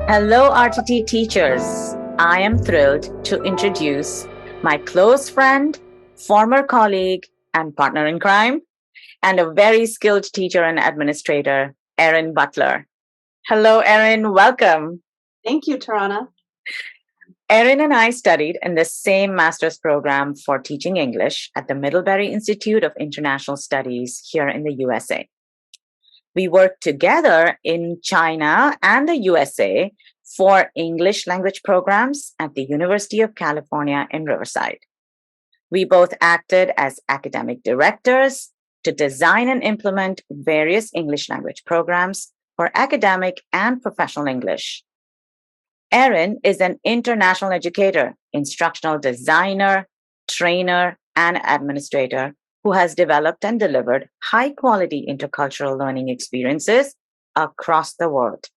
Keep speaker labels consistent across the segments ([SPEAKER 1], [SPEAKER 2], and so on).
[SPEAKER 1] Hello, RTT teachers. I am thrilled to introduce my close friend, former colleague, and partner in crime, and a very skilled teacher and administrator, Erin Butler. Hello, Erin. Welcome.
[SPEAKER 2] Thank you, Tarana.
[SPEAKER 1] Erin and I studied in the same master's program for teaching English at the Middlebury Institute of International Studies here in the USA. We worked together in China and the USA for English language programs at the University of California in Riverside. We both acted as academic directors to design and implement various English language programs for academic and professional English. Erin is an international educator, instructional designer, trainer, and administrator who has developed and delivered high-quality intercultural learning experiences across the world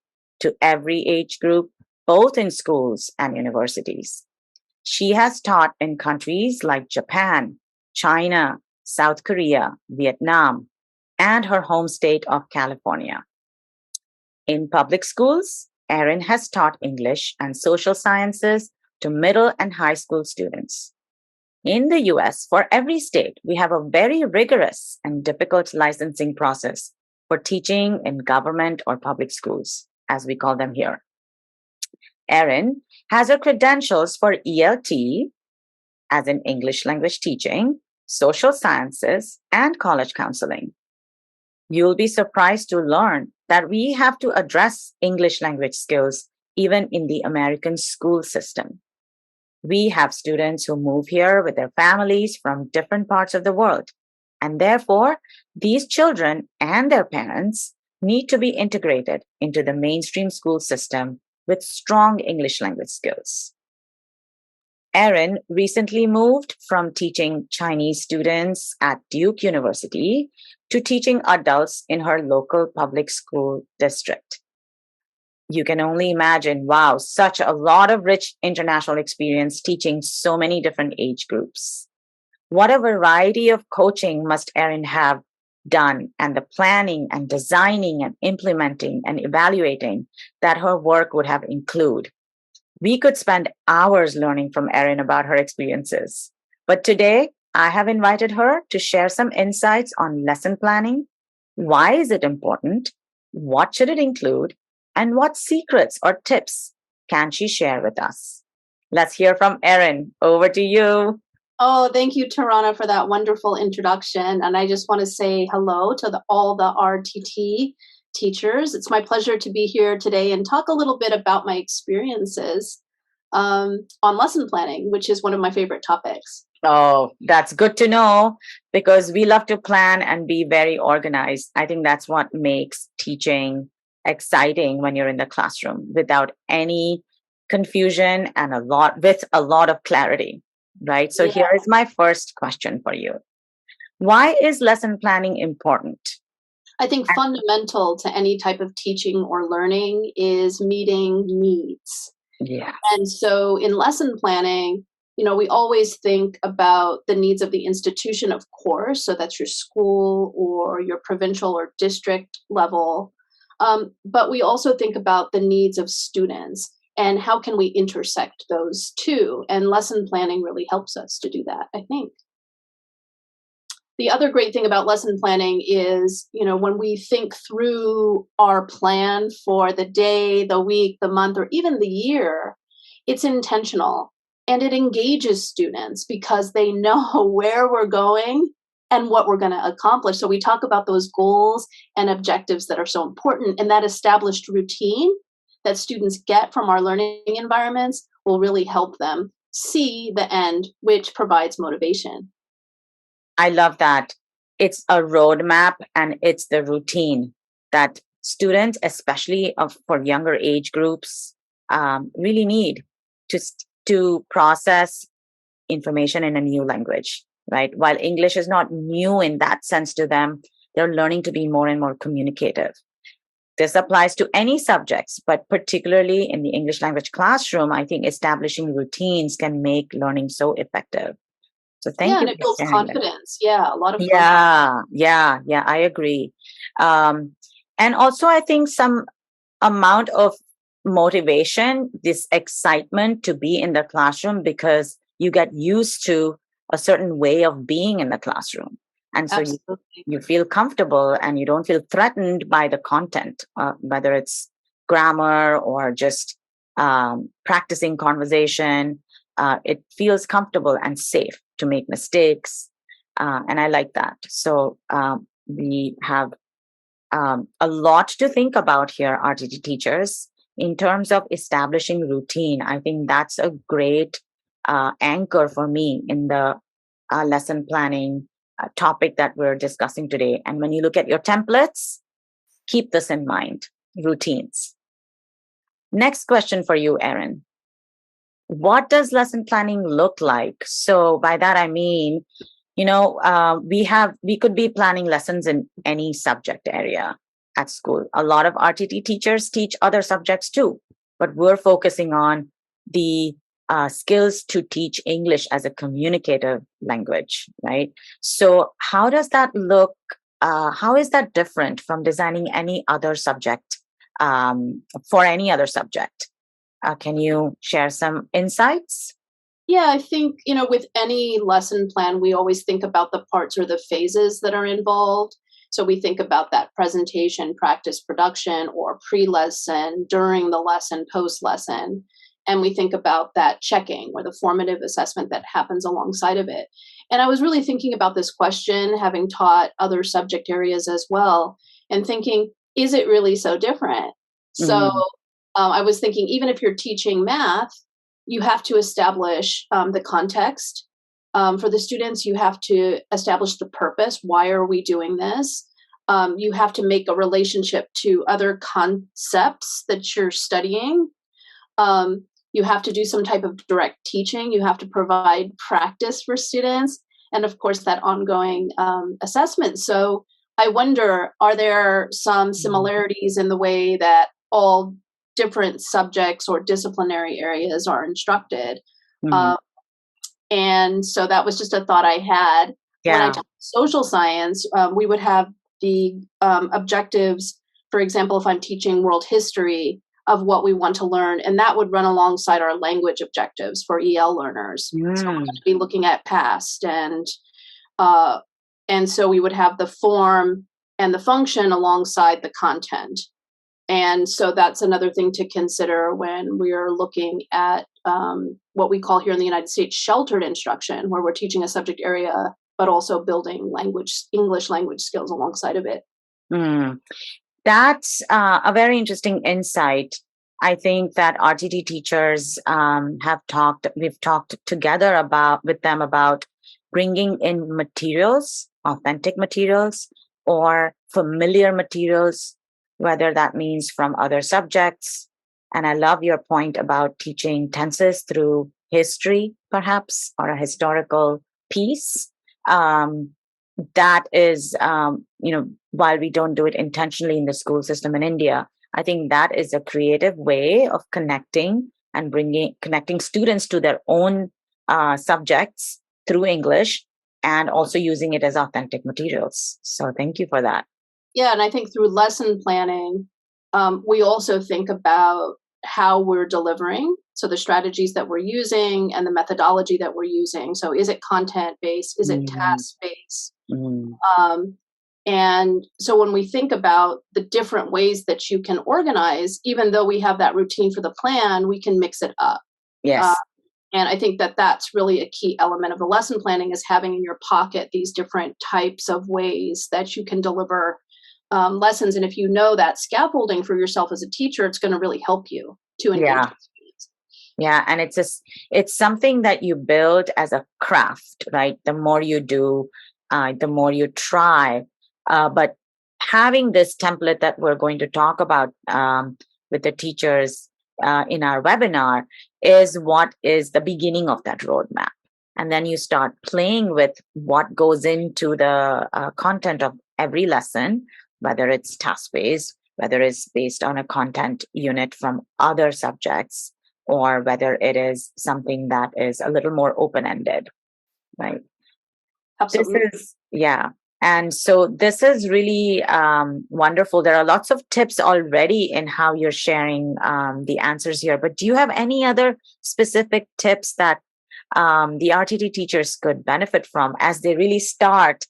[SPEAKER 1] to every age group, both in schools and universities. She has taught in countries like Japan, China, South Korea, Vietnam, and her home state of California. In public schools, Erin has taught English and social sciences to middle and high school students. In the US, for every state, we have a very rigorous and difficult licensing process for teaching in government or public schools, as we call them here. Erin has her credentials for ELT, as in English language teaching, social sciences, and college counseling. You'll be surprised to learn that we have to address English language skills even in the American school system. We have students who move here with their families from different parts of the world, and therefore, these children and their parents need to be integrated into the mainstream school system with strong English language skills. Erin recently moved from teaching Chinese students at Duke University to teaching adults in her local public school district. You can only imagine, wow, such a lot of rich international experience teaching so many different age groups. What a variety of coaching must Erin have done, and the planning and designing and implementing and evaluating that her work would have included. We could spend hours learning from Erin about her experiences. But today, I have invited her to share some insights on lesson planning. Why is it important? What should it include? And what secrets or tips can she share with us? Let's hear from Erin. Over to you.
[SPEAKER 2] Oh, thank you, Tarana, for that wonderful introduction. And I just want to say hello to all the RTT teachers. It's my pleasure to be here today and talk a little bit about my experiences on lesson planning, which is one of my favorite topics.
[SPEAKER 1] Oh, that's good to know, because we love to plan and be very organized. I think that's what makes teaching exciting when you're in the classroom, without any confusion and with a lot of clarity, right? So Here is my first question for you. Why is lesson planning important?
[SPEAKER 2] I think fundamental to any type of teaching or learning is meeting needs.
[SPEAKER 1] Yeah.
[SPEAKER 2] And so in lesson planning, we always think about the needs of the institution, of course. So that's your school or your provincial or district level. But we also think about the needs of students and how can we intersect those two. And lesson planning really helps us to do that, I think. The other great thing about lesson planning is, when we think through our plan for the day, the week, the month, or even the year, it's intentional and it engages students because they know where we're going and what we're going to accomplish. So we talk about those goals and objectives that are so important, and that established routine that students get from our learning environments will really help them see the end, which provides motivation.
[SPEAKER 1] I love that. It's a roadmap and it's the routine that students, especially for younger age groups, really need to process information in a new language, right? While English is not new in that sense to them, they're learning to be more and more communicative. This applies to any subjects, but particularly in the English language classroom, I think establishing routines can make learning so effective. So thank you.
[SPEAKER 2] And it builds confidence. Yeah, a lot of
[SPEAKER 1] Yeah, I agree. And also, I think some amount of motivation, this excitement to be in the classroom because you get used to a certain way of being in the classroom. And so
[SPEAKER 2] Absolutely.
[SPEAKER 1] you feel comfortable and you don't feel threatened by the content, whether it's grammar or just practicing conversation. It feels comfortable and safe to make mistakes. And I like that. So we have a lot to think about here, RTT teachers, in terms of establishing routine. I think that's a great anchor for me in the lesson planning topic that we're discussing today. And when you look at your templates, keep this in mind, routines. Next question for you, Erin. What does lesson planning look like? So by that, I mean, we could be planning lessons in any subject area at school. A lot of RTT teachers teach other subjects too, but we're focusing on the skills to teach English as a communicative language, right? So how does that look? How is that different from designing any other subject for any other subject? Can you share some insights?
[SPEAKER 2] Yeah, I think, with any lesson plan, we always think about the parts or the phases that are involved. So we think about that presentation, practice, production, or pre lesson, during the lesson, post lesson. And we think about that checking or the formative assessment that happens alongside of it. And I was really thinking about this question, having taught other subject areas as well, and thinking, is it really so different? So
[SPEAKER 1] Mm,
[SPEAKER 2] I was thinking, even if you're teaching math, you have to establish the context for the students. You have to establish the purpose. Why are we doing this? You have to make a relationship to other concepts that you're studying. You have to do some type of direct teaching. You have to provide practice for students. And of course, that ongoing assessment. So I wonder, are there some
[SPEAKER 1] mm,
[SPEAKER 2] similarities in the way that all different subjects or disciplinary areas are instructed?
[SPEAKER 1] mm.
[SPEAKER 2] Um, and so that was just a thought I had. When I
[SPEAKER 1] Yeah.
[SPEAKER 2] taught social science, we would have the objectives. For example, if I'm teaching world history, of what we want to learn, and that would run alongside our language objectives for EL learners. So we're going
[SPEAKER 1] Mm.
[SPEAKER 2] to be looking at past, uh, and so we would have the form and the function alongside the content. And so that's another thing to consider when we're looking at what we call here in the United States sheltered instruction, where we're teaching a subject area, but also building English language skills alongside of it.
[SPEAKER 1] Mm. That's a very interesting insight. I think that RTT teachers we've talked together with them about bringing in materials, authentic materials, or familiar materials, whether that means from other subjects. And I love your point about teaching tenses through history, perhaps, or a historical piece. Um, that is, while we don't do it intentionally in the school system in India, I think that is a creative way of connecting and connecting students to their own subjects through English and also using it as authentic materials. So thank you for that.
[SPEAKER 2] Yeah, and I think through lesson planning, we also think about how we're delivering. So the strategies that we're using and the methodology that we're using. So is it content based? Is it
[SPEAKER 1] Mm,
[SPEAKER 2] task based?
[SPEAKER 1] mm,
[SPEAKER 2] Um, and so when we think about the different ways that you can organize, even though we have that routine for the plan, we can mix it up. Uh,
[SPEAKER 1] yes.
[SPEAKER 2] and I think that that's really a key element of the lesson planning, is having in your pocket these different types of ways that you can deliver lessons. And if you know that scaffolding for yourself as a teacher, it's going to really help you to engage
[SPEAKER 1] Yeah.
[SPEAKER 2] with students.
[SPEAKER 1] Yeah. And it's something that you build as a craft, right? The more you do, the more you try. But having this template that we're going to talk about with the teachers in our webinar is what is the beginning of that roadmap. And then you start playing with what goes into the content of every lesson, whether it's task based, whether it's based on a content unit from other subjects, or whether it is something that is a little more open ended, right? This
[SPEAKER 2] Absolutely.
[SPEAKER 1] is, yeah. And so this is really wonderful. There are lots of tips already in how you're sharing the answers here. But do you have any other specific tips that the RTT teachers could benefit from as they really start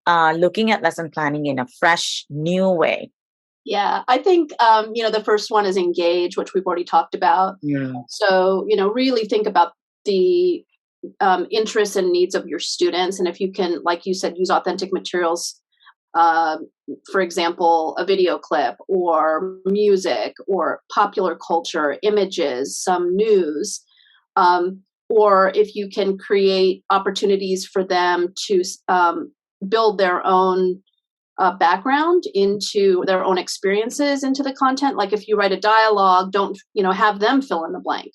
[SPEAKER 1] looking at lesson planning in a fresh, new way?
[SPEAKER 2] Yeah, I think the first one is engage, which we've already talked about.
[SPEAKER 1] Mm.
[SPEAKER 2] So really think about the interests and needs of your students, and if you can, like you said, use authentic materials. Uh, for example, a video clip or music or popular culture, images, some news, or if you can create opportunities for them to build their own background into their own experiences into the content. Like if you write a dialogue, don't have them fill in the blank,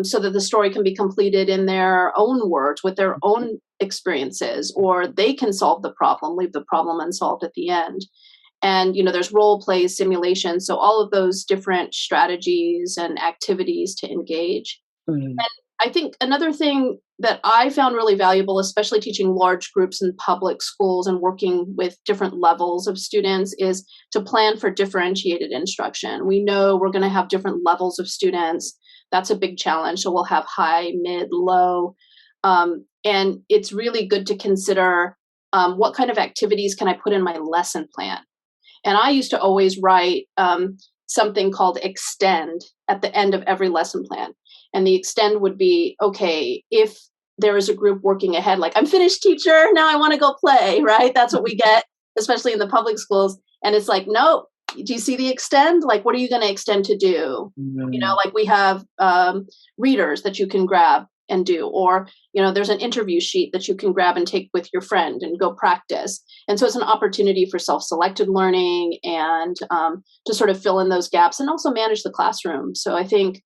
[SPEAKER 2] so that the story can be completed in their own words with their own experiences, or they can solve the problem, leave the problem unsolved at the end. And there's role play, simulation, so all of those different strategies and activities to engage.
[SPEAKER 1] Mm.
[SPEAKER 2] I think another thing that I found really valuable, especially teaching large groups in public schools and working with different levels of students, is to plan for differentiated instruction. We know we're going to have different levels of students. That's a big challenge. So we'll have high, mid, low. And it's really good to consider what kind of activities can I put in my lesson plan. And I used to always write something called extend at the end of every lesson plan. And the extend would be, okay, if there is a group working ahead, like, I'm finished, teacher, now I want to go play, right? That's what we get, especially in the public schools. And it's like, no, do you see the extend? Like, what are you going to extend to do?
[SPEAKER 1] Mm.
[SPEAKER 2] Like we have readers that you can grab and do, or there's an interview sheet that you can grab and take with your friend and go practice. And so it's an opportunity for self-selected learning and to sort of fill in those gaps and also manage the classroom. So I think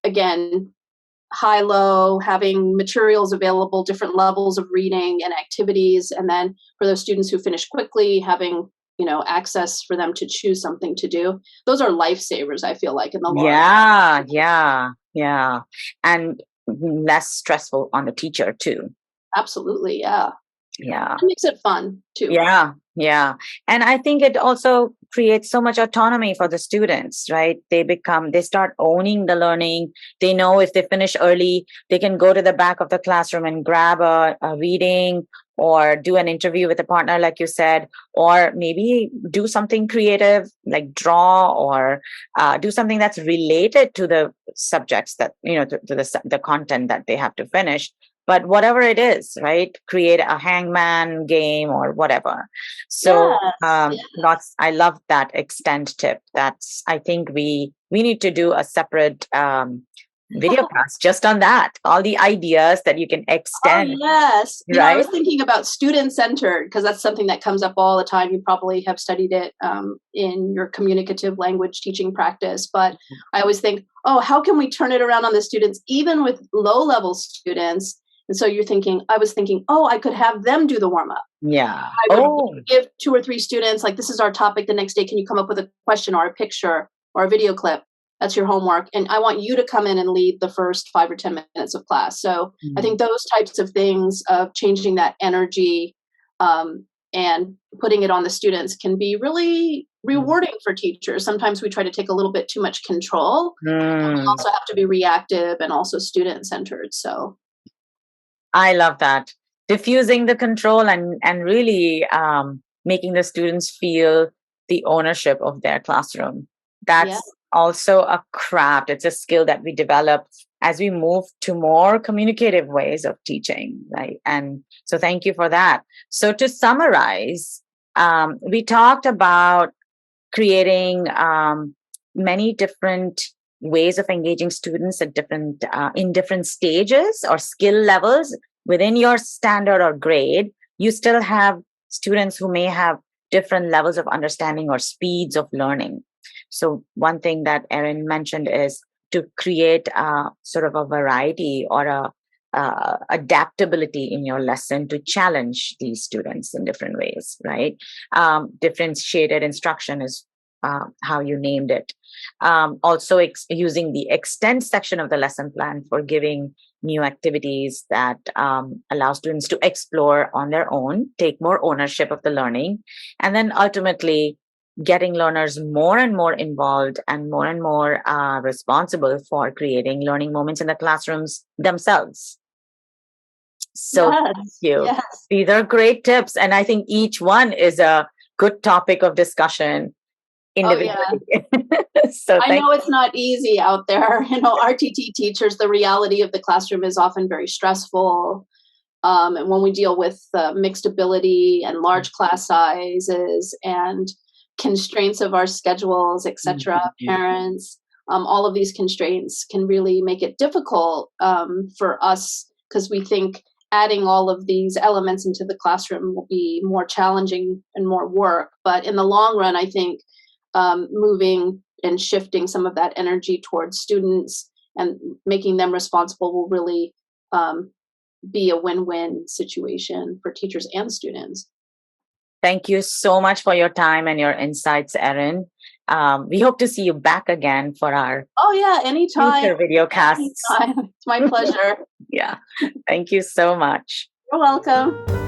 [SPEAKER 2] again, high low, having materials available, different levels of reading and activities, and then for those students who finish quickly, having access for them to choose something to do. Those are lifesavers, I feel like, in the large.
[SPEAKER 1] Yeah, and less stressful on the teacher too.
[SPEAKER 2] Absolutely, yeah.
[SPEAKER 1] Yeah.
[SPEAKER 2] It makes it fun too.
[SPEAKER 1] Yeah. And I think it also creates so much autonomy for the students, right? They start owning the learning. They know if they finish early, they can go to the back of the classroom and grab a reading or do an interview with a partner, like you said, or maybe do something creative like draw or do something that's related to the subjects that, to the content that they have to finish. But whatever it is, right? Create a hangman game or whatever. So
[SPEAKER 2] Yes.
[SPEAKER 1] I love that extend tip. I think we need to do a separate video class just on that. All the ideas that you can
[SPEAKER 2] Oh,
[SPEAKER 1] extend,
[SPEAKER 2] yes. I
[SPEAKER 1] right?
[SPEAKER 2] was thinking about student-centered because that's something that comes up all the time. You probably have studied it in your communicative language teaching practice. But I always think, oh, how can we turn it around on the students, even with low-level students? And so I was thinking, oh, I could have them do the warm-up.
[SPEAKER 1] Yeah.
[SPEAKER 2] I would
[SPEAKER 1] Oh,
[SPEAKER 2] give 2 or 3 students, like, this is our topic the next day. Can you come up with a question or a picture or a video clip? That's your homework. And I want you to come in and lead the first 5 or 10 minutes of class. So I think those types of things of changing that energy and putting it on the students can be really rewarding for teachers. Sometimes we try to take a little bit too much control. And we
[SPEAKER 1] mm,
[SPEAKER 2] also have to be reactive and also student-centered. So
[SPEAKER 1] I love that. Diffusing the control and really making the students feel the ownership of their classroom.
[SPEAKER 2] yeah.
[SPEAKER 1] That's also a craft. It's a skill that we develop as we move to more communicative ways of teaching, right? And so thank you for that. So to summarize, we talked about creating many different ways of engaging students at different in different stages or skill levels within your standard or grade. You still have students who may have different levels of understanding or speeds of learning. So one thing that Erin mentioned is to create sort of a variety or a adaptability in your lesson to challenge these students in different ways, right? Differentiated instruction is how you named it. Also, using the extend section of the lesson plan for giving new activities that allow students to explore on their own, take more ownership of the learning, and then ultimately getting learners more and more involved and more responsible for creating learning moments in the classrooms themselves. So thank
[SPEAKER 2] Yes,
[SPEAKER 1] you.
[SPEAKER 2] yes.
[SPEAKER 1] These are great tips. And I think each one is a good topic of discussion
[SPEAKER 2] Oh, yeah.
[SPEAKER 1] individually. So
[SPEAKER 2] I know it's not easy out there. RTT teachers, the reality of the classroom is often very stressful. And when we deal with mixed ability and large class sizes and constraints of our schedules, etc., parents, all of these constraints can really make it difficult for us because we think adding all of these elements into the classroom will be more challenging and more work. But in the long run, I think moving and shifting some of that energy towards students and making them responsible will really be a win-win situation for teachers and students.
[SPEAKER 1] Thank you so much for your time and your insights, Erin. We hope to see you back again for our
[SPEAKER 2] Oh yeah, anytime.
[SPEAKER 1] future video casts.
[SPEAKER 2] Anytime. It's my pleasure.
[SPEAKER 1] Yeah. Thank you so much.
[SPEAKER 2] You're welcome.